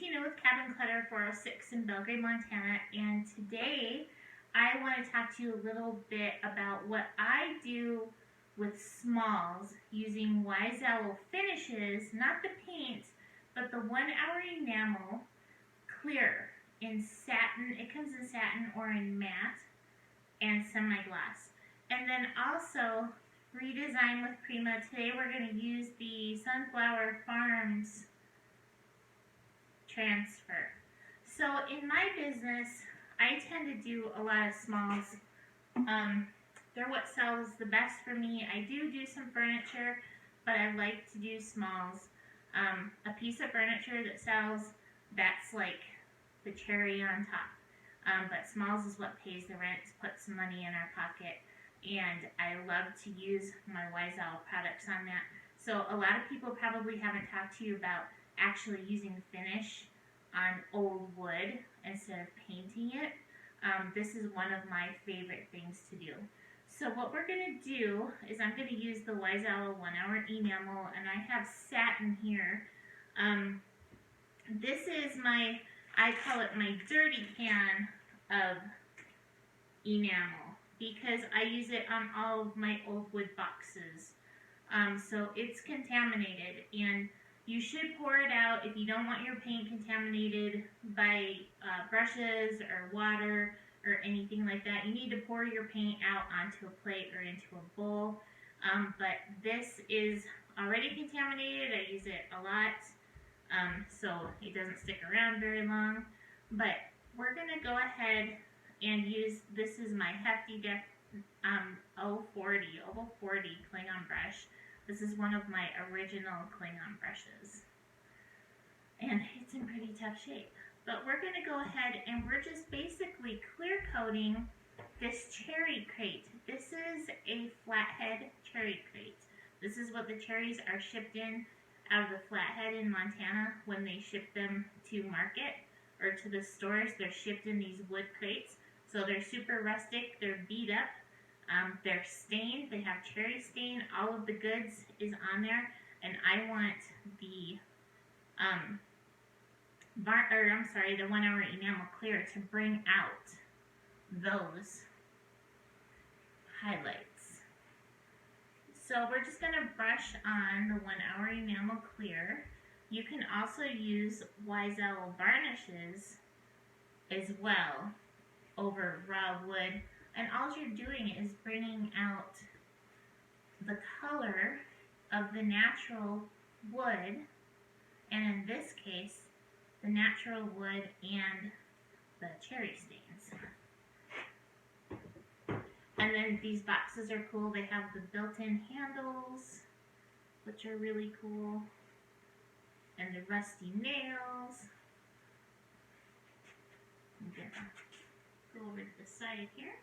Tina with Cabin Clutter 406 in Belgrade, Montana, and today I want to talk to you a little bit about what I do with smalls using Wise Owl finishes, not the paint, but the 1 hour enamel clear in satin. It comes in satin or in matte and semi-gloss. And then also redesign with Prima. Today we're going to use the Sunflower Farms transfer. So in my business, I tend to do a lot of smalls. They're what sells the best for me. I do some furniture, but I like to do smalls. A piece of furniture that sells, that's like the cherry on top. But smalls is what pays the rent, puts some money in our pocket. And I love to use my Wise Owl products on that. So a lot of people probably haven't talked to you about actually using finish on old wood instead of painting it. This is one of my favorite things to do. So what we're going to do is I'm going to use the Wise Owl 1 hour enamel, and I have satin here. This is I call it my dirty can of enamel, because I use it on all of my old wood boxes. So it's contaminated, and you should pour it out if you don't want your paint contaminated by brushes or water or anything like that. You need to pour your paint out onto a plate or into a bowl. But this is already contaminated. I use it a lot, so it doesn't stick around very long. But we're going to go ahead and use, this is my Hefty Deck Oval 40 Klingon brush. This is one of my original Klingon brushes. And it's in pretty tough shape. But we're going to go ahead and we're just basically clear coating this cherry crate. This is a flathead cherry crate. This is what the cherries are shipped in out of the flathead in Montana when they ship them to market or to the stores. They're shipped in these wood crates. So they're super rustic, they're beat up, they're stained, they have cherry stain, all of the goods is on there, and I want the the 1 hour enamel clear to bring out those highlights. So we're just going to brush on the 1 hour enamel clear. You can also use Wise Owl varnishes as well over raw wood, and all you're doing is bringing out the color of the natural wood, and in this case the natural wood and the cherry stains. And then these boxes are cool. They have the built-in handles, which are really cool, and the rusty nails. I'm gonna go over to the side here.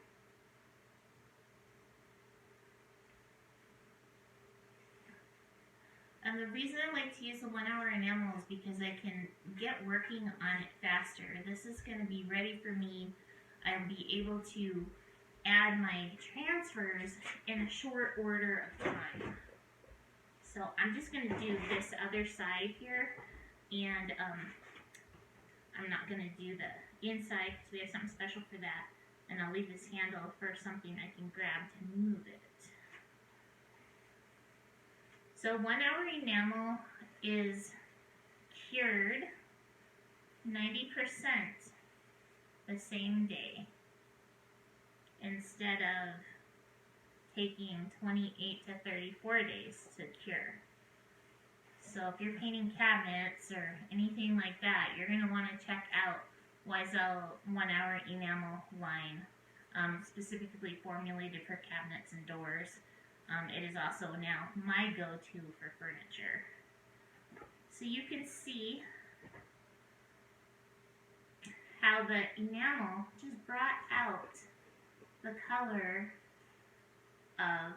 And the reason I like to use the 1 hour enamel is because I can get working on it faster. This is going to be ready for me. I'll be able to add my transfers in a short order of time. So I'm just going to do this other side here, and I'm not going to do the inside because we have something special for that. And I'll leave this handle for something I can grab to move it. So 1 hour enamel is cured 90% the same day instead of taking 28 to 34 days to cure. So if you're painting cabinets or anything like that, you're going to want to check out Wise Owl 1 hour enamel line, specifically formulated for cabinets and doors. It is also now my go-to for furniture. So you can see how the enamel just brought out the color of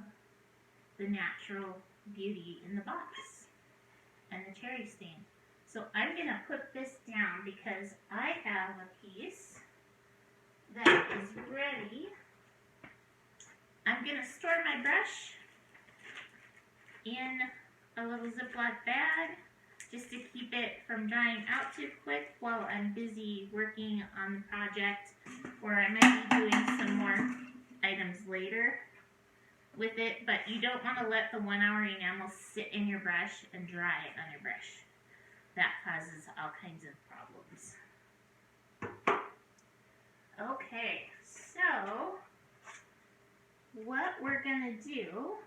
the natural beauty in the box and the cherry stain. So I'm going to put this down because I have a piece that is ready. I'm going to store my brush in a little Ziploc bag just to keep it from drying out too quick while I'm busy working on the project, or I might be doing some more items later with it, but you don't want to let the 1 hour enamel sit in your brush and dry on your brush. That causes all kinds of problems. Okay, so what we're gonna do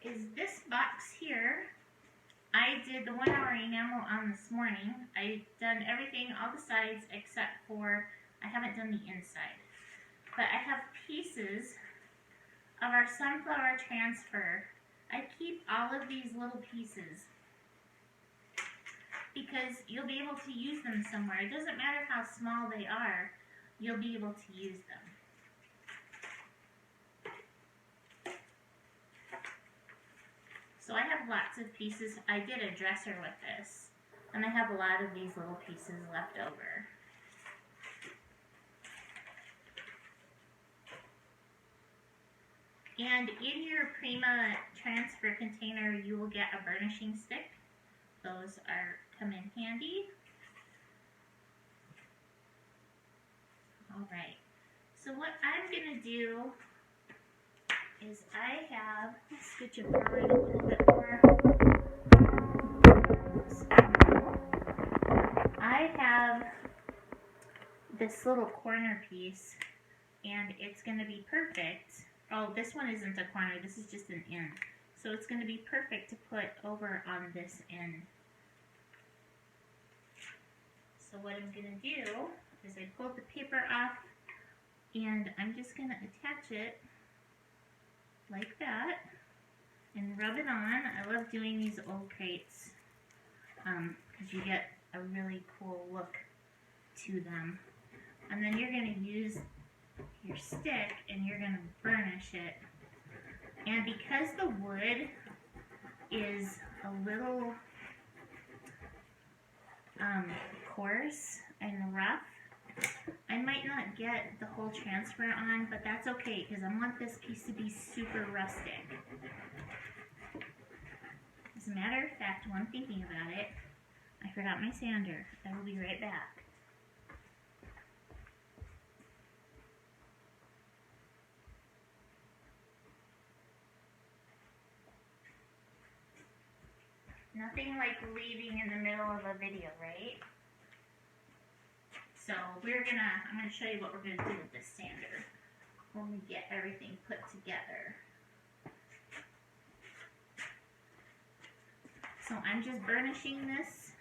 is this box here, I did the 1 hour enamel on this morning. I've done everything, all the sides, except for I haven't done the inside. But I have pieces of our sunflower transfer. I keep all of these little pieces because you'll be able to use them somewhere. It doesn't matter how small they are, you'll be able to use them. So I have lots of pieces. I did a dresser with this, and I have a lot of these little pieces left over. And in your Prima transfer container, you will get a burnishing stick. Those come in handy. All right. So what I'm gonna do is let's scooch it forward a little bit more. I have this little corner piece, and it's gonna be perfect. Oh, this one isn't a corner, this is just an end. So it's going to be perfect to put over on this end. So what I'm going to do is I pull the paper off, and I'm just going to attach it like that and rub it on. I love doing these old crates because you get a really cool look to them. And then you're going to use your stick and you're going to burnish it. And because the wood is a little coarse and rough, I might not get the whole transfer on, but that's okay because I want this piece to be super rustic. As a matter of fact, while I'm thinking about it, I forgot my sander. I will be right back. Nothing like leaving in the middle of a video, right? So I'm gonna show you what we're gonna do with this sander when we get everything put together. So I'm just burnishing this.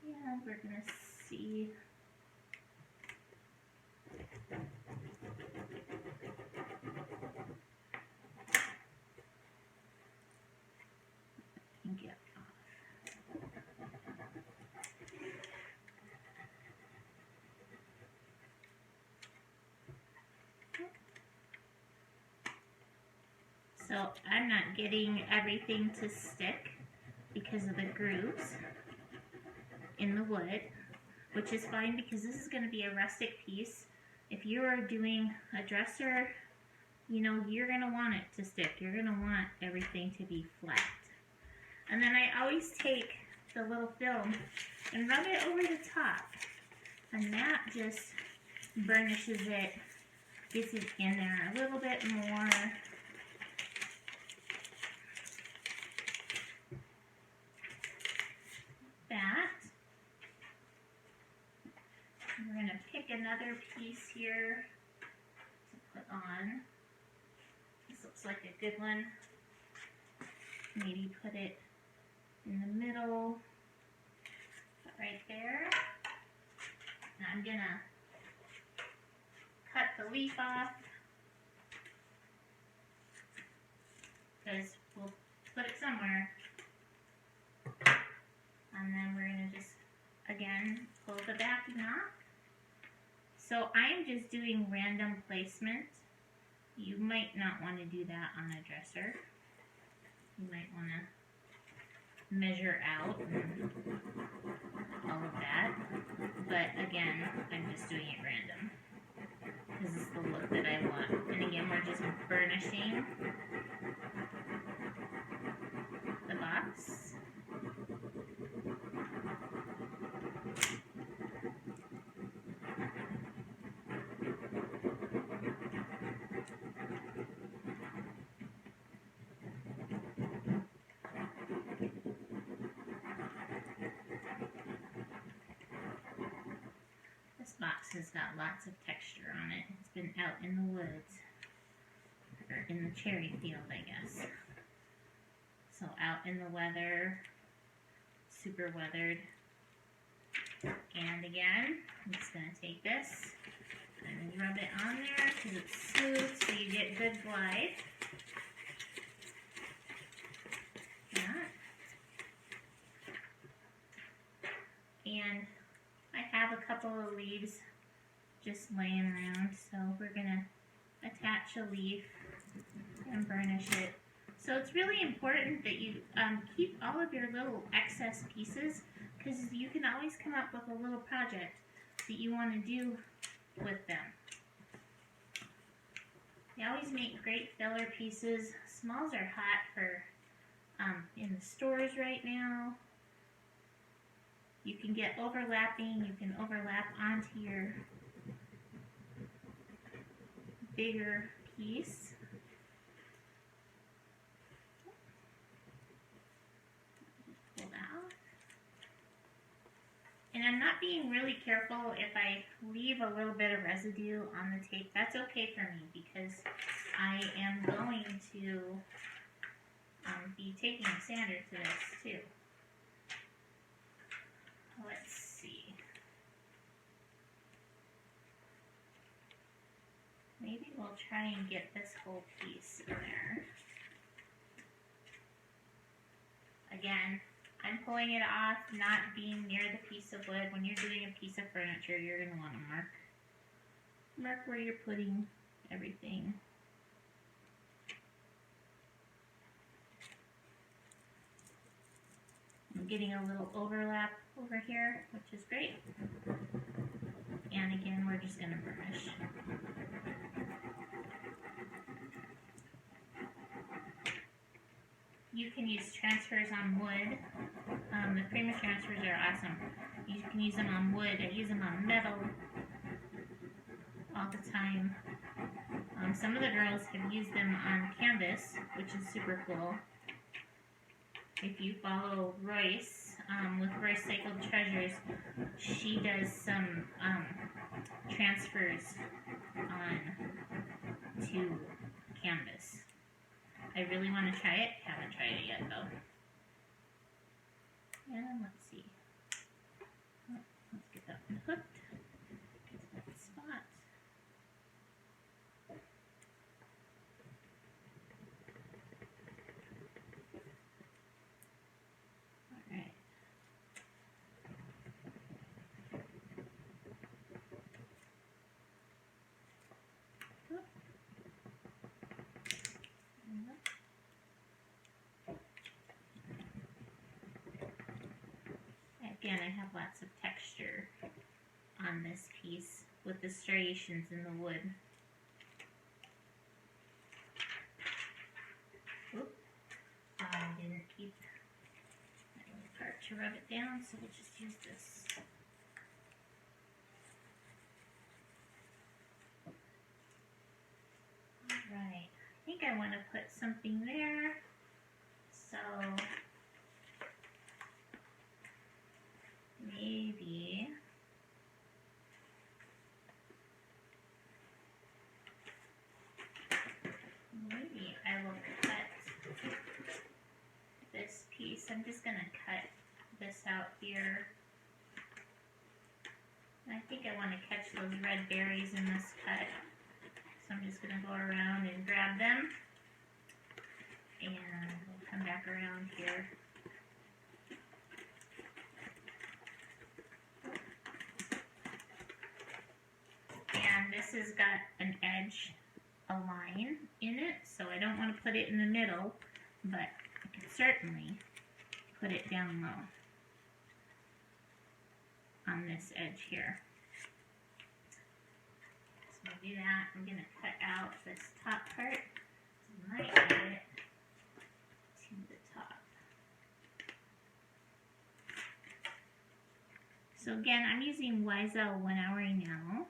And we're gonna see. Get off. So I'm not getting everything to stick because of the grooves in the wood, which is fine because this is going to be a rustic piece. If you are doing a dresser, you know, you're going to want it to stick. You're going to want everything to be flat. And then I always take the little film and rub it over the top. And that just burnishes it, gets it in there a little bit more. That. And we're going to pick another piece here to put on. This looks like a good one. Maybe put it in the middle, right there. And I'm gonna cut the leaf off because we'll put it somewhere. And then we're gonna just, again, pull the backing off. So I'm just doing random placement. You might not want to do that on a dresser. You might want to measure out and all of that, but again, I'm just doing it random. This is the look that I want. And again, we're just burnishing. across. This box has got lots of texture on it. It's been out in the woods, or in the cherry field, I guess. So out in the weather, super weathered. And again, I'm just going to take this and rub it on there because it's smooth, so you get good glide. Yeah. And I have a couple of leaves just laying around, so we're going to attach a leaf and burnish it. So it's really important that you keep all of your little excess pieces, because you can always come up with a little project that you want to do with them. They always make great filler pieces. Smalls are hot for in the stores right now. You can get overlapping. You can overlap onto your bigger piece. Pull that out. And I'm not being really careful if I leave a little bit of residue on the tape. That's okay for me because I am going to be taking a sander to this too. Let's see. Maybe we'll try and get this whole piece in there. Again, I'm pulling it off, not being near the piece of wood. When you're doing a piece of furniture, you're going to want to mark where you're putting everything. I'm getting a little overlap over here, which is great. And again, we're just going to burnish. You can use transfers on wood. The Prima transfers are awesome. You can use them on wood. I use them on metal all the time. Some of the girls have used them on canvas, which is super cool. If you follow Royce with Royce Cycled Treasures, she does some transfers on to canvas. I really want to try it. Haven't tried it yet though. And let's see. Oh, let's get that one hooked. Get to that spot. Alright. Again, I have lots of texture on this piece with the striations in the wood. Oop. I didn't keep that little part to rub it down, so we'll just use this. Alright, I think I want to put something there, so maybe I will cut this piece. I'm just going to cut this out here. And I think I want to catch those red berries in this cut. So I'm just going to go around and grab them. And we'll come back around here. And this has got an edge, a line in it, so I don't want to put it in the middle, but I can certainly put it down low on this edge here. So I'll do that. I'm going to cut out this top part. So I might add it to the top. So again, I'm using Wise Owl 1 Hour Enamel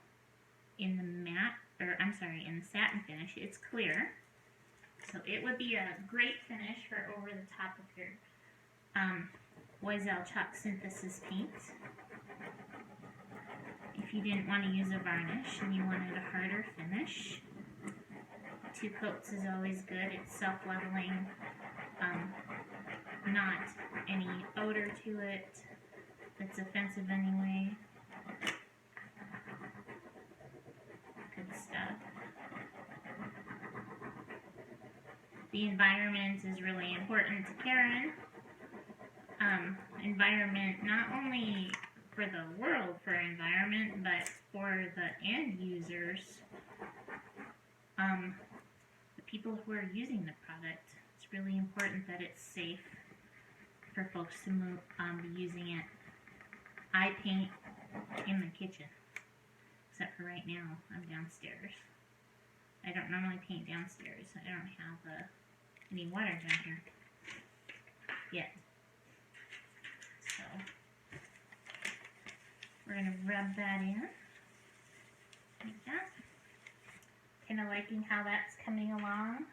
in the matte, in the satin finish. It's clear, so it would be a great finish for over the top of your Wise Owl Chalk Synthesis paint. If you didn't want to use a varnish and you wanted a harder finish, 2 coats is always good. It's self-leveling, not any odor to it that's offensive anyway. Good stuff. The environment is really important to Karen. Environment not only for the world, for environment, but for the end users, the people who are using the product. It's really important that it's safe for folks to be using it. I paint in the kitchen, except for right now. I'm downstairs. I don't normally paint downstairs. I don't have any water down here yet. So we're going to rub that in like that. Kind of liking how that's coming along.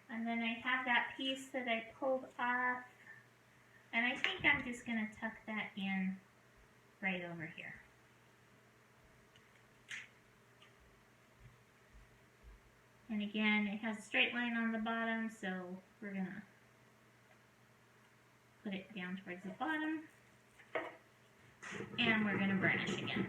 And then I have that piece that I pulled off, and I think I'm just going to tuck that in right over here. And again, it has a straight line on the bottom, so we're going to put it down towards the bottom. And we're going to burnish again.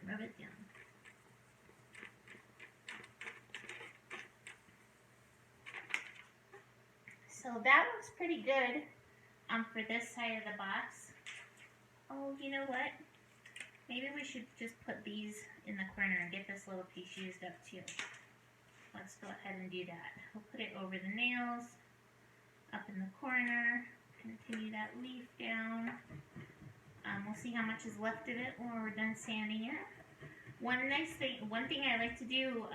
Rub it down. So that looks pretty good for this side of the box. Oh, you know what? Maybe we should just put these in the corner and get this little piece used up too. Let's go ahead and do that. We'll put it over the nails, up in the corner, continue that leaf down. We'll see how much is left of it when we're done sanding it. One thing I like to do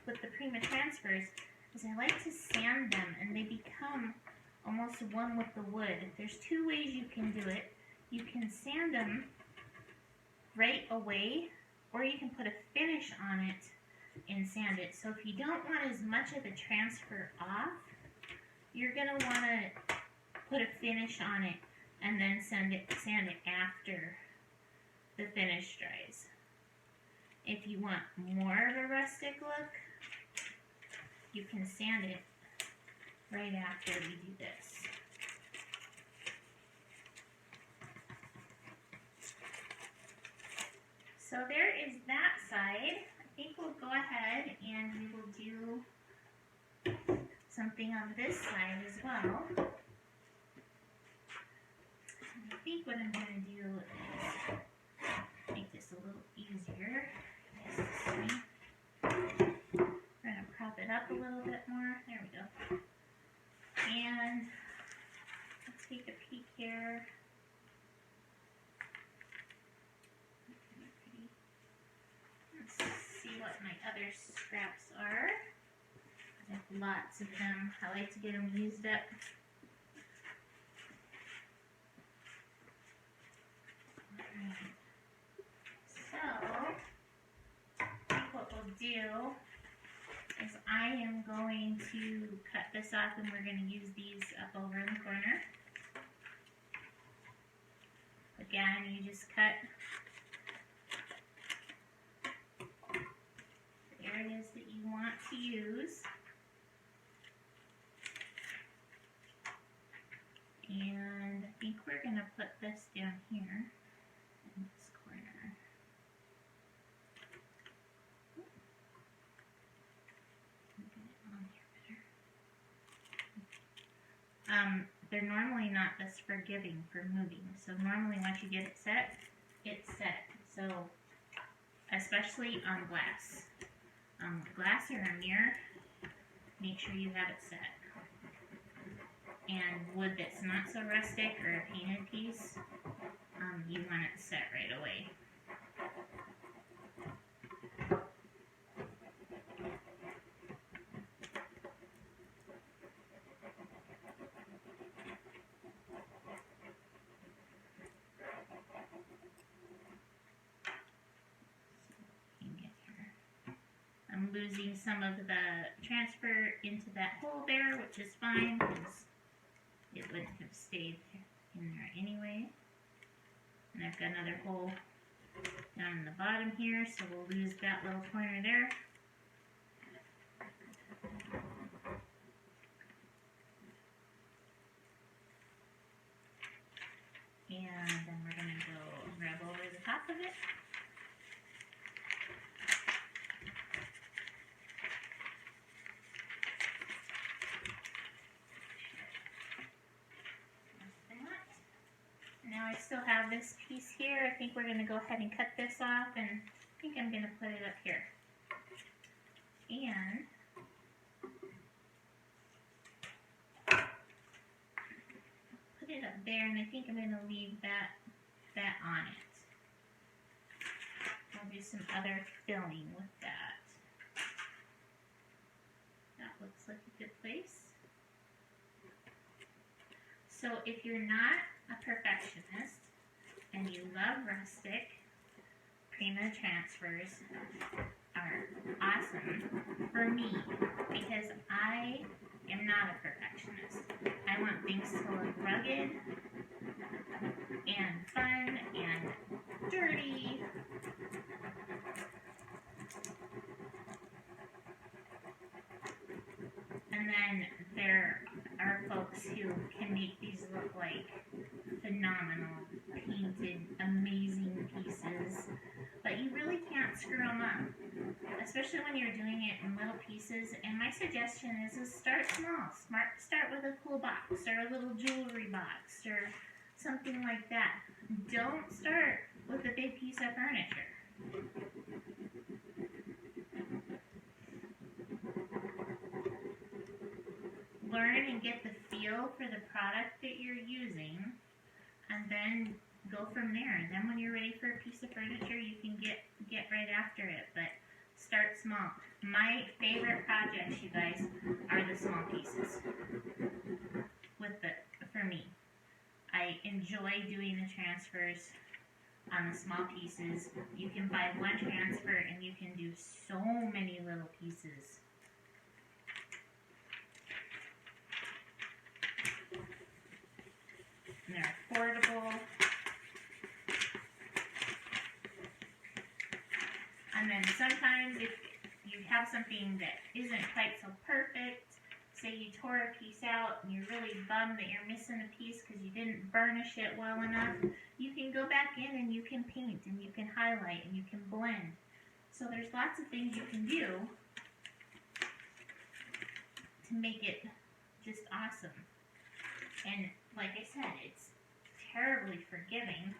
with the Prima transfers is I like to sand them, and they become almost one with the wood. There's 2 ways you can do it. You can sand them right away, or you can put a finish on it and sand it. So if you don't want as much of the transfer off, you're going to want to put a finish on it and then sand it after the finish dries. If you want more of a rustic look, you can sand it right after we do this. So there is that side. I think we'll go ahead and we will do something on this side as well. I think what I'm going to do is make this a little easier. We're going to prop it up a little bit more. There we go. And let's take a peek here. Let's see what my other scraps are. I have lots of them. I like to get them used up. Do is I am going to cut this off, and we're going to use these up over in the corner. Again, you just cut the areas that you want to use. And I think we're going to put this down here in this corner. They're normally not this forgiving for moving. So normally once you get it set, it's set. So especially on glass. glass or a mirror, make sure you have it set. And wood that's not so rustic or a painted piece, you want it set right away. I'm losing some of the transfer into that hole there, which is fine because it wouldn't have stayed in there anyway. And I've got another hole down in the bottom here, so we'll lose that little corner there. And then we're going to go rub over the top of it. Now I still have this piece here. I think we're going to go ahead and cut this off, and I think I'm going to put it up here. And put it up there, and I think I'm going to leave that on it. I'll do some other filling with that. That looks like a good place. So if you're not a perfectionist and you love rustic, Prima transfers are awesome for me because I am not a perfectionist. I want things to look rugged and fun and dirty. And then there are folks who can make these look like phenomenal, painted, amazing pieces, but you really can't screw them up, especially when you're doing it in little pieces. And my suggestion is start small. Start with a cool box or a little jewelry box or something like that. Don't start with a big piece of furniture. Learn and get the feel for the product that you're using, and then go from there. And then when you're ready for a piece of furniture, you can get right after it. But start small. My favorite projects, you guys, are the small pieces. For me, I enjoy doing the transfers on the small pieces. You can buy one transfer and you can do so many little pieces. And they're affordable. And then sometimes if you have something that isn't quite so perfect, say you tore a piece out and you're really bummed that you're missing a piece because you didn't burnish it well enough, you can go back in and you can paint and you can highlight and you can blend. So there's lots of things you can do to make it just awesome. And like I said, it's terribly forgiving.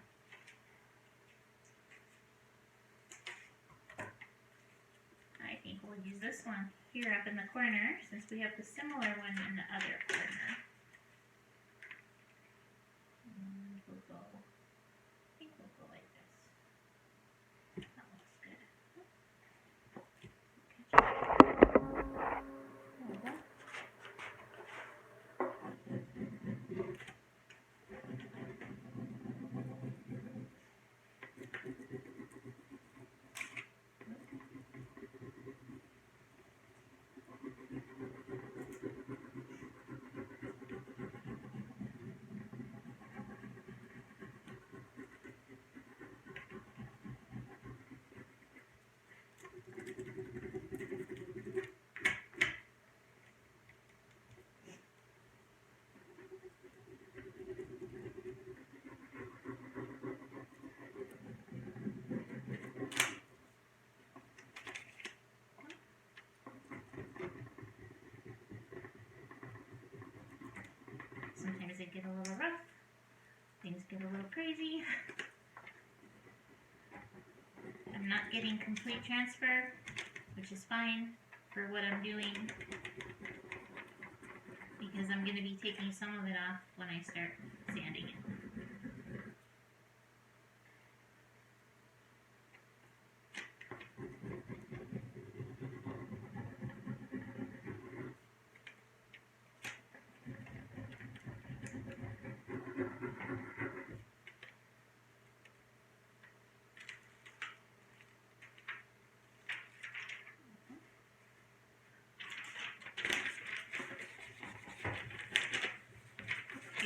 I think we'll use this one here up in the corner since we have the similar one in the other corner. And we'll go, I think we'll go like this. That looks good. Sometimes they get a little rough, things get a little crazy. I'm not getting complete transfer which is fine for what I'm doing, because I'm going to be taking some of it off when I start sanding it.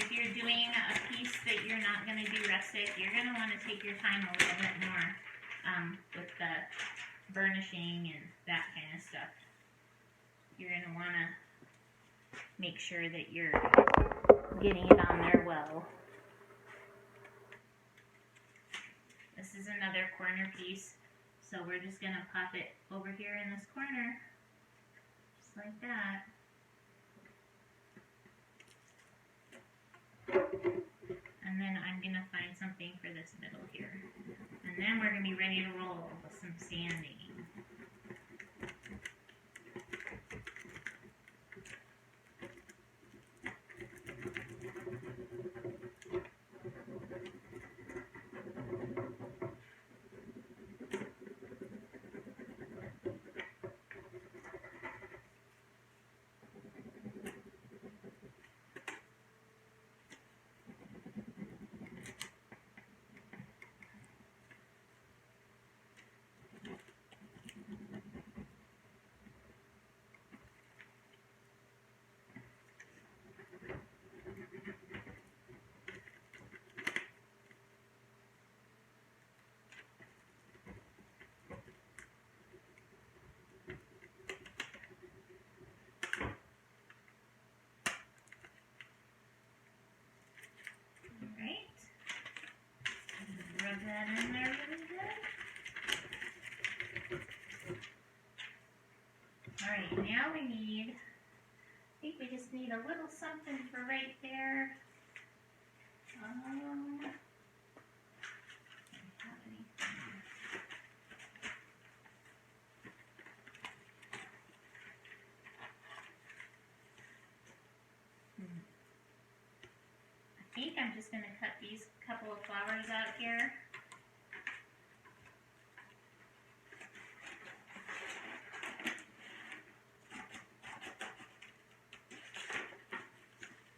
If you're doing a piece that you're not going to do rustic, you're going to want to take your time a little bit more with the burnishing and that kind of stuff. You're going to want to make sure that you're getting it on there well. This is another corner piece, so we're just going to pop it over here in this corner, just like that. And then I'm going to find something for this middle here. And then we're going to be ready to roll with some sanding. Rub that in there really good. Alright, now we need, I think we just need a little something for right there. I think I'm just going to cut these couple of flowers out here.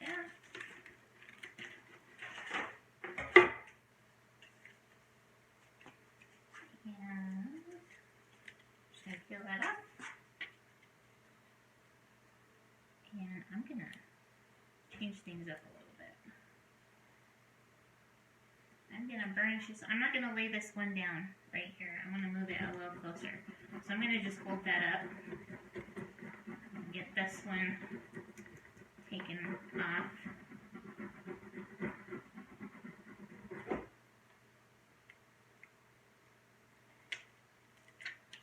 Yeah. And just going to fill that up. And I'm going to change things up a little. I'm going to burnish this. I'm not going to lay this one down right here. I'm going to move it a little closer. So I'm going to just hold that up and get this one taken off.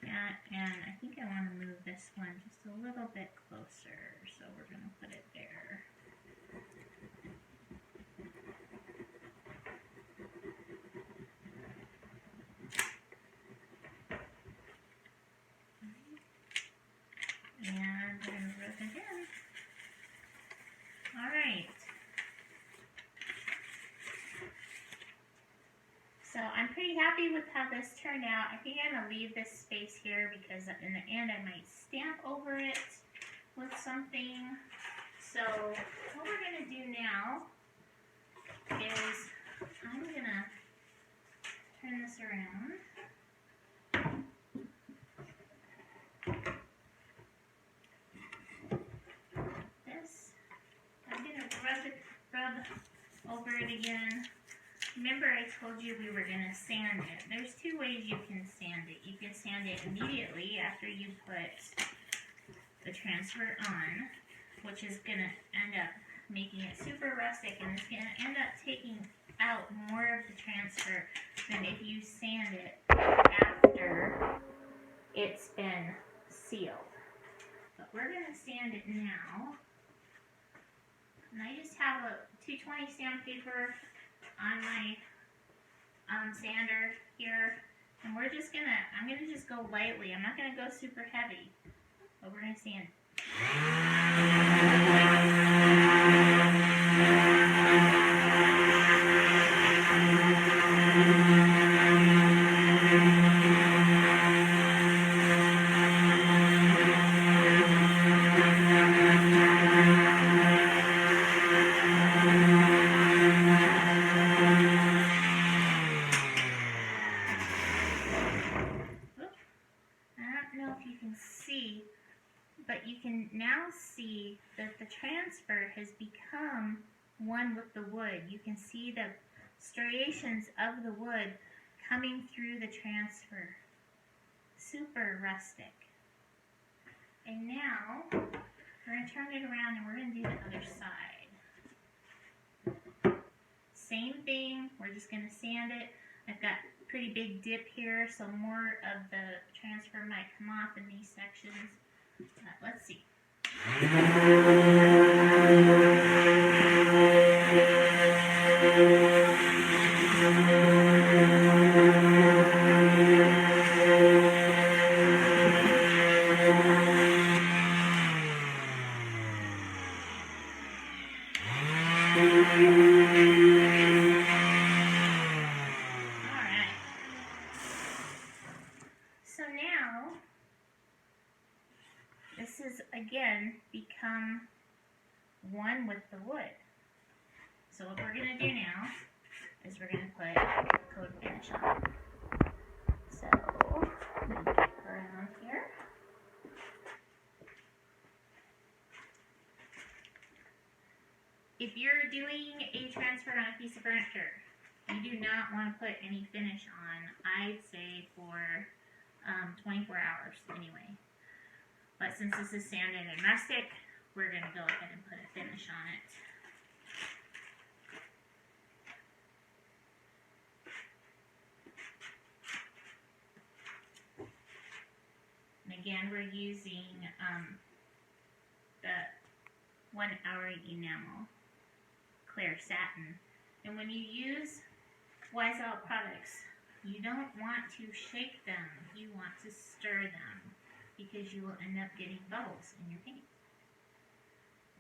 Yeah, and I think I want to move this one just a little bit closer. So we're going to put it there. And we're going to rub it in. Alright. So I'm pretty happy with how this turned out. I think I'm going to leave this space here because in the end I might stamp over it with something. So what we're going to do now is I'm going to turn this around. Rub over it again. Remember I told you we were going to sand it. There's two ways you can sand it. You can sand it immediately after you put the transfer on, which is going to end up making it super rustic, and it's going to end up taking out more of the transfer than if you sand it after it's been sealed. But we're going to sand it now. And I just have a 220 sandpaper on my sander here, And I'm gonna just go lightly. I'm not gonna go super heavy, but we're gonna sand. But you can now see that the transfer has become one with the wood. You can see the striations of the wood coming through the transfer. Super rustic. And now we're going to turn it around and we're going to do the other side. Same thing, we're just going to sand it. I've got a pretty big dip here, so more of the transfer might come off in these sections. Let's see. Alright. So now, this has again become one with the wood. So what we're going to do now is we're going to put coat finish on. So, let me get around here. If you're doing a transfer on a piece of furniture, you do not want to put any finish on, I'd say for 24 hours anyway. But since this is sanded and rustic, we're going to go ahead and put a finish on it. And again, we're using the 1 hour enamel clear satin. And when you use Wise Owl products, you don't want to shake them, you want to stir them, because you will end up getting bubbles in your paint.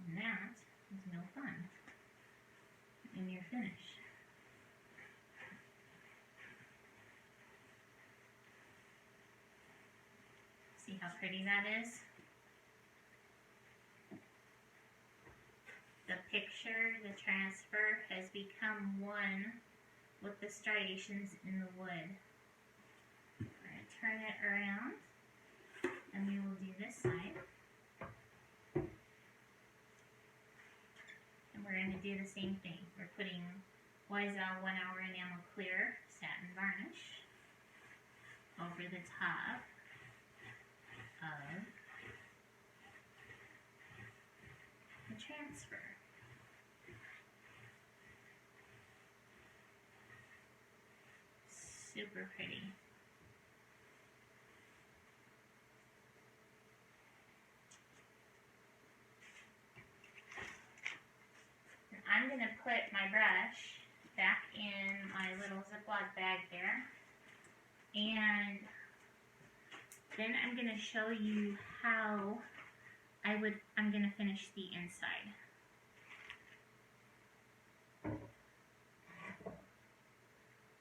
And that is no fun in your finish. See how pretty that is? The picture, the transfer, has become one with the striations in the wood. We're going to turn it around, and we will do this side. And we're going to do the same thing. We're putting Wise Owl 1 hour enamel clear satin varnish over the top of the transfer. Super pretty. And I'm going to put my brush back in my little Ziploc bag there. And then I'm going to show you how I'm going to finish the inside.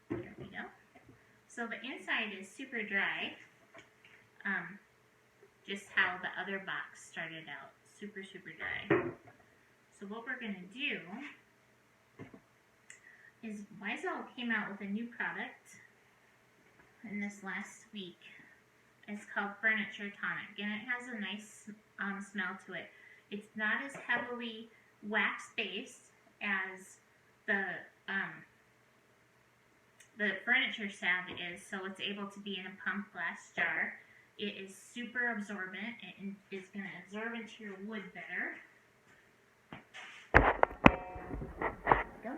There we go. So the inside is super dry, just how the other box started out, super, super dry. So what we're going to do is Wise Owl came out with a new product in this last week. It's called Furniture Tonic, and it has a nice smell to it. It's not as heavily wax-based as the furniture salve is, so it's able to be in a pump glass jar. It is super absorbent and is going to absorb into your wood better. Go.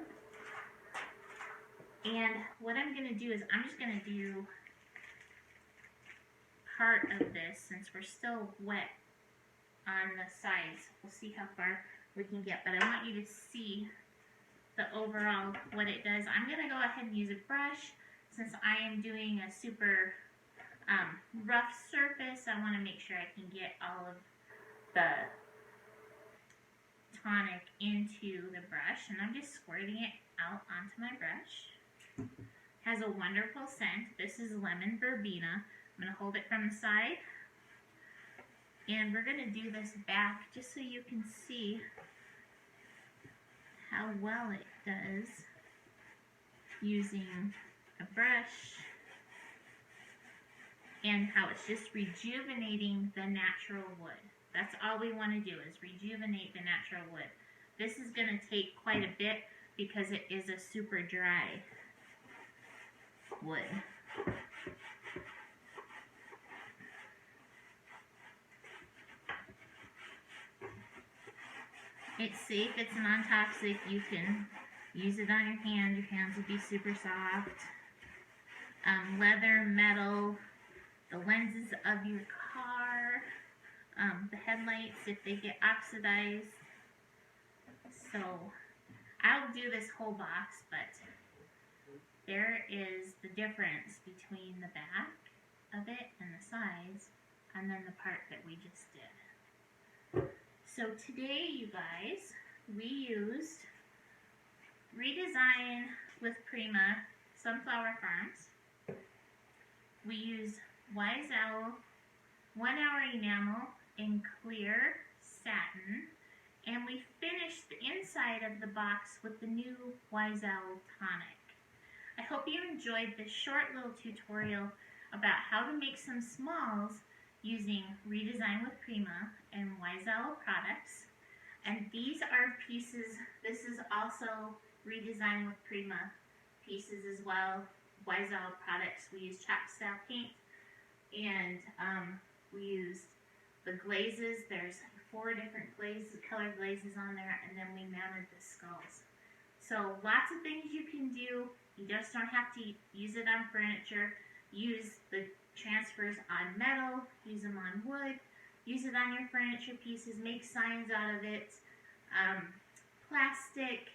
And what I'm going to do is I'm just going to do part of this since we're still wet on the sides. We'll see how far we can get, but I want you to see the overall what it does. I'm going to go ahead and use a brush since I am doing a super rough surface, I want to make sure I can get all of the tonic into the brush, and I'm just squirting it out onto my brush. Has a wonderful scent. This is lemon verbena. I'm going to hold it from the side, and we're going to do this back just so you can see how well it does using a brush, and how it's just rejuvenating the natural wood. That's all we want to do, is rejuvenate the natural wood. This is going to take quite a bit because it is a super dry wood. It's safe, it's non-toxic, you can use it on your hand. Your hands will be super soft. Leather, metal, the lenses of your car, the headlights if they get oxidized. So I'll do this whole box, but there is the difference between the back of it and the sides, and then the part that we just did. So today, you guys, we used Redesign with Prima Sunflower Farms. We used Wise Owl 1 hour enamel in clear satin, and we finished the inside of the box with the new Wise Owl Tonic. I hope you enjoyed this short little tutorial about how to make some smalls using Redesign with Prima and Wise Owl products. And these are pieces, this is also Redesign with Prima pieces as well. Wise Owl products, we use chalk style paint, and we used the glazes. There's 4 different glazes, colored glazes on there, and then we mounted the skulls. So lots of things you can do. You just don't have to use it on furniture. Use the transfers on metal, use them on wood, use it on your furniture pieces, make signs out of it. Plastic,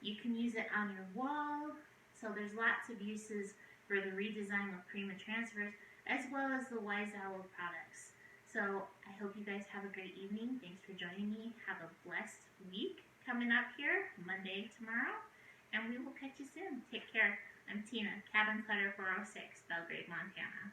you can use it on your wall. So there's lots of uses for the Redesign with Prima transfers, as well as the Wise Owl products. So I hope you guys have a great evening. Thanks for joining me. Have a blessed week coming up here, Monday, tomorrow, and we will catch you soon. Take care. I'm Tina, Cabin Cutter 406, Belgrade, Montana.